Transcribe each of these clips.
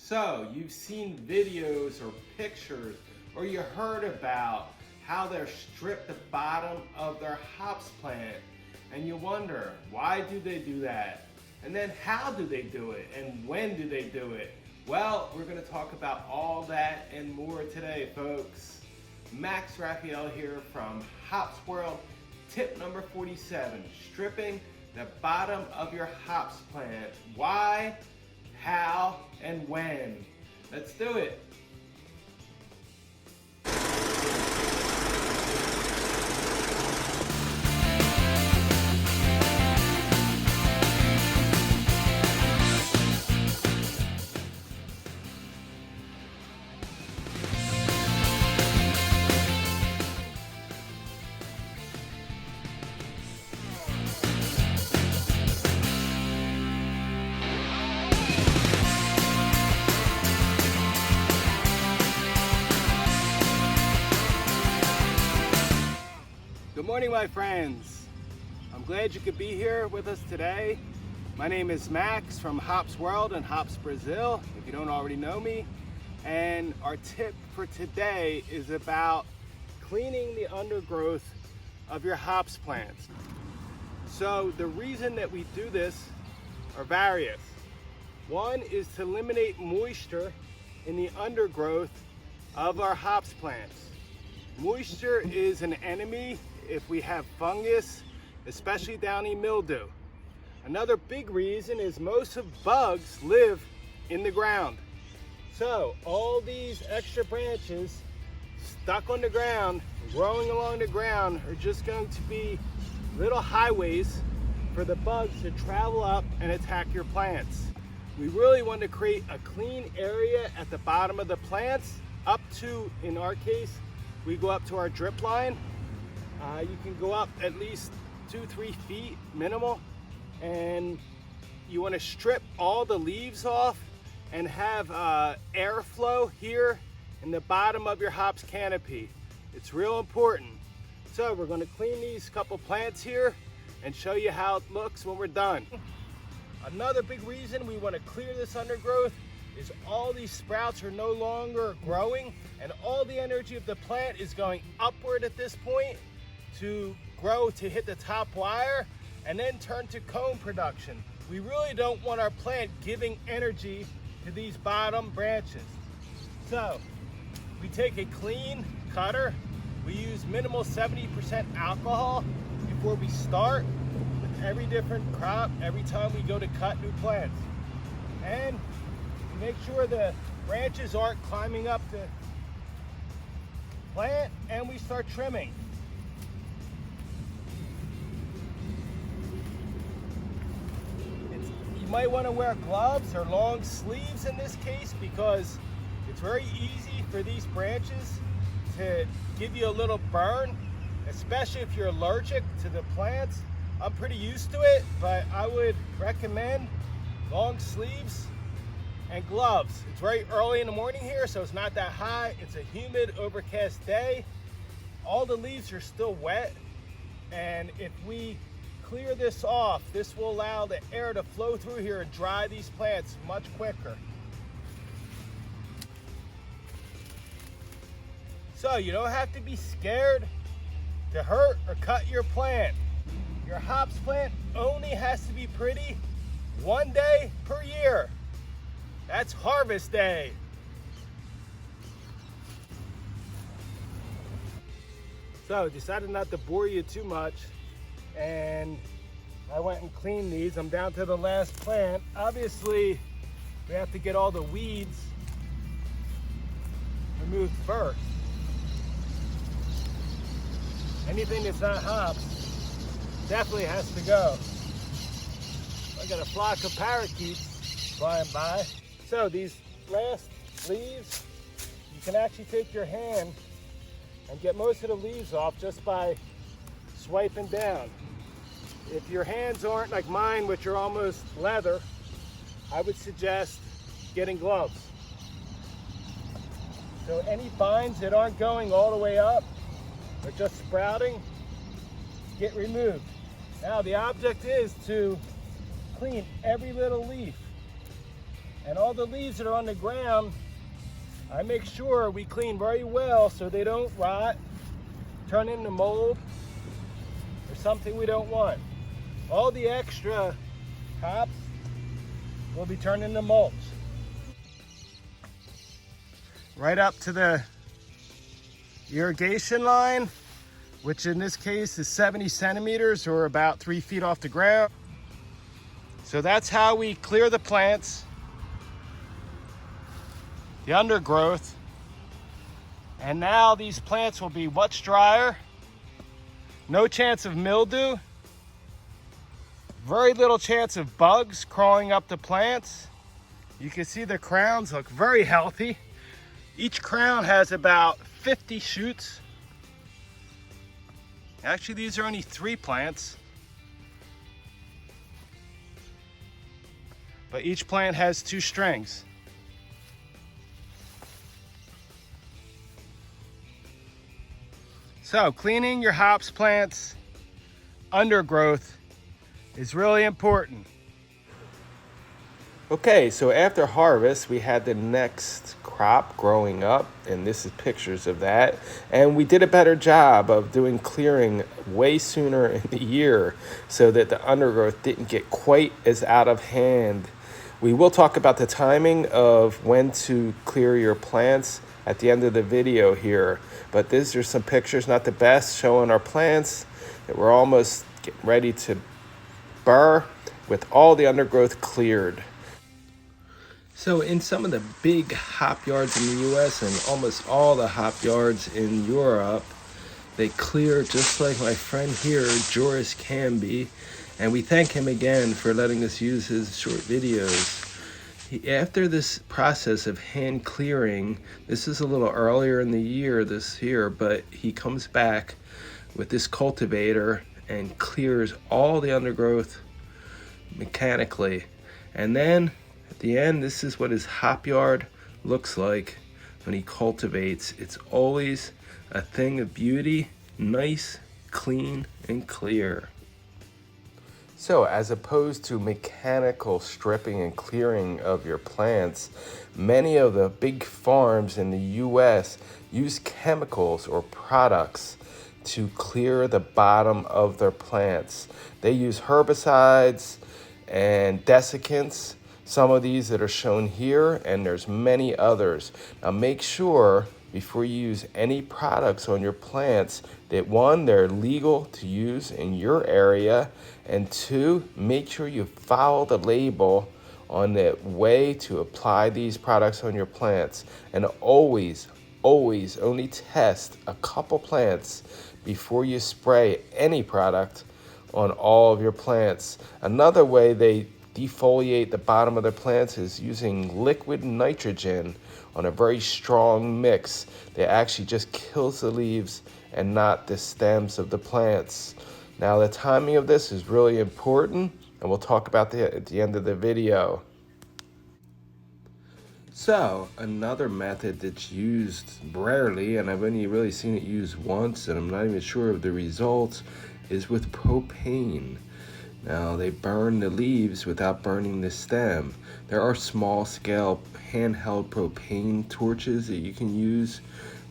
So you've seen videos or pictures, or you heard about how they're stripped the bottom of their hops plant, and you wonder, why do they do that? And then how do they do it? And when do they do it? Well, we're gonna talk about all that and more today, folks. Max Raphael here from Hops World. Tip number 47, stripping the bottom of your hops plant. Why, how, and when? Let's do it. Good morning, my friends. I'm glad you could be here with us today. My name is Max from Hops World and Hops Brazil, if you don't already know me. And our tip for today is about cleaning the undergrowth of your hops plants. So the reason that we do this are various. One is to eliminate moisture in the undergrowth of our hops plants. Moisture is an enemy if we have fungus, especially downy mildew. Another big reason is most of bugs live in the ground. So all these extra branches stuck on the ground, growing along the ground, are just going to be little highways for the bugs to travel up and attack your plants. We really want to create a clean area at the bottom of the plants up to, in our case, we go up to our drip line. You can go up at least 2-3 feet minimal, and you want to strip all the leaves off and have airflow here in the bottom of your hops canopy. It's real important. So we're going to clean these couple plants here and show you how it looks when we're done. Another big reason we want to clear this undergrowth is all these sprouts are no longer growing, and all the energy of the plant is going upward at this point to grow to hit the top wire and then turn to cone production. We really don't want our plant giving energy to these bottom branches. So we take a clean cutter. We use minimal 70% alcohol before we start with every different crop, every time we go to cut new plants. And make sure the branches aren't climbing up the plant, and we start trimming. You might want to wear gloves or long sleeves in this case, because it's very easy for these branches to give you a little burn, especially if you're allergic to the plants. I'm pretty used to it, but I would recommend long sleeves and gloves. It's very early in the morning here, so it's not that hot. It's a humid, overcast day. All the leaves are still wet, and if we clear this off, this will allow the air to flow through here and dry these plants much quicker. So you don't have to be scared to hurt or cut your plant. Your hops plant only has to be pretty one day per year. That's harvest day. So I decided not to bore you too much, and I went and cleaned these. I'm down to the last plant. Obviously, we have to get all the weeds removed first. Anything that's not hops definitely has to go. I got a flock of parakeets flying by. So these last leaves, you can actually take your hand and get most of the leaves off just by swiping down. If your hands aren't like mine, which are almost leather, I would suggest getting gloves. So any vines that aren't going all the way up or just sprouting, get removed. Now the object is to clean every little leaf. And all the leaves that are on the ground, I make sure we clean very well so they don't rot, turn into mold, or something we don't want. All the extra hops will be turned into mulch. Right up to the irrigation line, which in this case is 70 centimeters or about 3 feet off the ground. So that's how we clear the plants, the undergrowth. And now these plants will be much drier, no chance of mildew, very little chance of bugs crawling up the plants. You can see the crowns look very healthy. Each crown has about 50 shoots. Actually, these are only 3 plants, but each plant has 2 strings. So cleaning your hops plants undergrowth is really important. Okay, so after harvest, we had the next crop growing up, and this is pictures of that. And we did a better job of doing clearing way sooner in the year so that the undergrowth didn't get quite as out of hand. We will talk about the timing of when to clear your plants at the end of the video here. But these are some pictures, not the best, showing our plants that we're almost getting ready to burr with all the undergrowth cleared. So in some of the big hop yards in the US and almost all the hop yards in Europe, they clear just like my friend here, Joris Canby, and we thank him again for letting us use his short videos. After this process of hand clearing, this is a little earlier in the year this year, but he comes back with this cultivator and clears all the undergrowth mechanically. And then at the end, this is what his hop yard looks like when he cultivates. It's always a thing of beauty, nice, clean, and clear. So as opposed to mechanical stripping and clearing of your plants, many of the big farms in the US use chemicals or products to clear the bottom of their plants. They use herbicides and desiccants, some of these that are shown here, and there's many others. Now make sure before you use any products on your plants that 1, they're legal to use in your area, and 2, make sure you follow the label on the way to apply these products on your plants. And always only test a couple plants before you spray any product on all of your plants. Another way they defoliate the bottom of their plants is using liquid nitrogen on a very strong mix that actually just kills the leaves and not the stems of the plants. Now the timing of this is really important, and we'll talk about that at the end of the video. So another method that's used rarely, and I've only really seen it used once, and I'm not even sure of the results, is with propane. Now they burn the leaves without burning the stem. There are small scale handheld propane torches that you can use,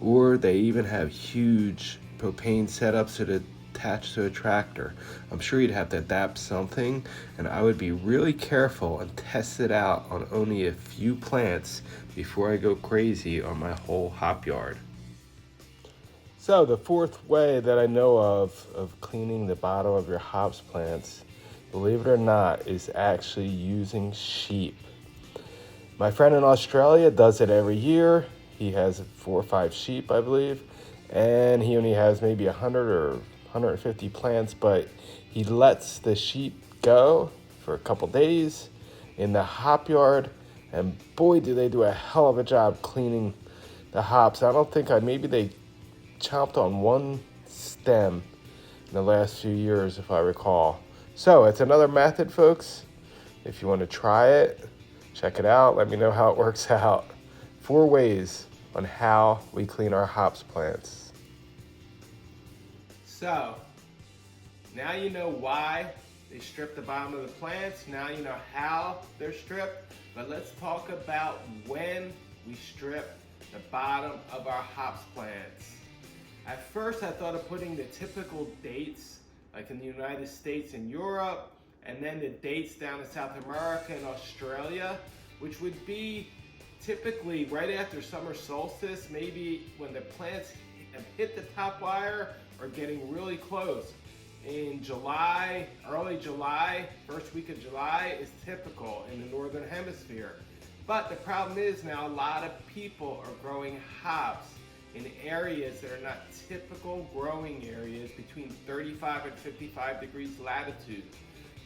or they even have huge propane setups that attach to a tractor. I'm sure you'd have to adapt something, and I would be really careful and test it out on only a few plants before I go crazy on my whole hop yard. So the fourth way that I know of cleaning the bottom of your hops plants, believe it or not, is actually using sheep. My friend in Australia does it every year. He has 4 or 5 sheep, I believe, and he only has maybe 100 or 150 plants, but he lets the sheep go for a couple days in the hop yard, and boy, do they do a hell of a job cleaning the hops. I don't think maybe they chopped on 1 stem in the last few years, if I recall. So it's another method, folks. If you want to try it, check it out. Let me know how it works out. 4 ways on how we clean our hops plants. So now you know why they strip the bottom of the plants. Now you know how they're stripped. but let's talk about when we strip the bottom of our hops plants. At first I thought of putting the typical dates like in the United States and Europe, and then the dates down in South America and Australia, which would be typically right after summer solstice, maybe when the plants have hit the top wire or getting really close. In July, early July, first week of July is typical in the Northern Hemisphere. But the problem is now a lot of people are growing hops in areas that are not typical growing areas between 35 and 55 degrees latitude.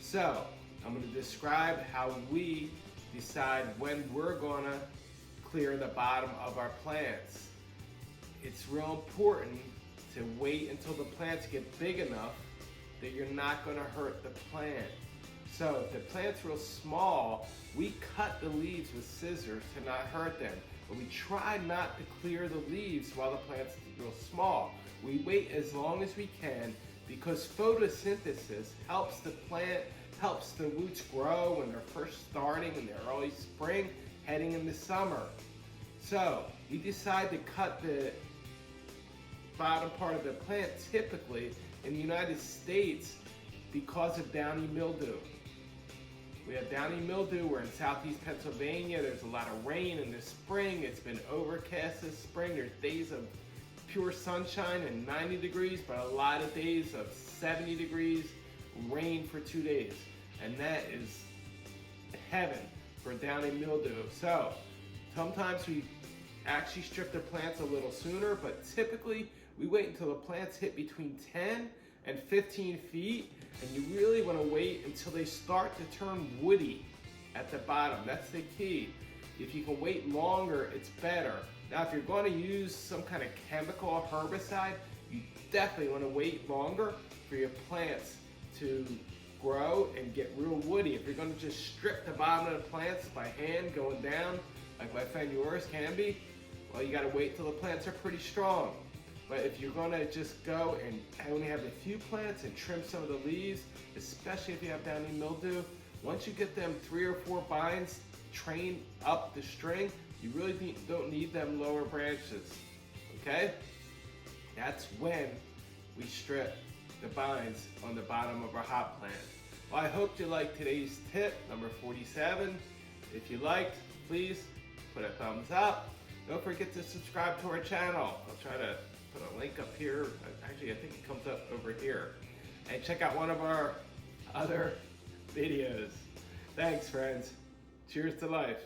So I'm going to describe how we decide when we're going to clear the bottom of our plants. It's real important to wait until the plants get big enough that you're not going to hurt the plant. So if the plant's real small, we cut the leaves with scissors to not hurt them. But we try not to clear the leaves while the plant's real small. We wait as long as we can because photosynthesis helps the plant, helps the roots grow when they're first starting in the early spring, heading into summer. So we decide to cut the bottom part of the plant typically in the United States because of downy mildew. We have downy mildew. We're in southeast Pennsylvania. There's a lot of rain in the spring. It's been overcast this spring. There's days of pure sunshine and 90 degrees, but a lot of days of 70 degrees, rain for 2 days. And that is heaven for downy mildew. So sometimes we actually strip the plants a little sooner, but typically we wait until the plants hit between 10 and 15 feet, and you really want to wait until they start to turn woody at the bottom. That's the key. If you can wait longer, it's better. Now, if you're going to use some kind of chemical or herbicide, you definitely want to wait longer for your plants to grow and get real woody. If you're going to just strip the bottom of the plants by hand going down, like my friend yours can be, well, you got to wait till the plants are pretty strong. But if you're going to just go and only have a few plants and trim some of the leaves, especially if you have downy mildew, once you get them 3 or 4 binds trained up the string, you really don't need them lower branches, okay? That's when we strip the binds on the bottom of our hop plant. Well, I hope you liked today's tip, number 47. If you liked, please put a thumbs up. Don't forget to subscribe to our channel. I'll try to put a link up here. Actually, I think it comes up over here. And check out one of our other videos. Thanks, friends. Cheers to life.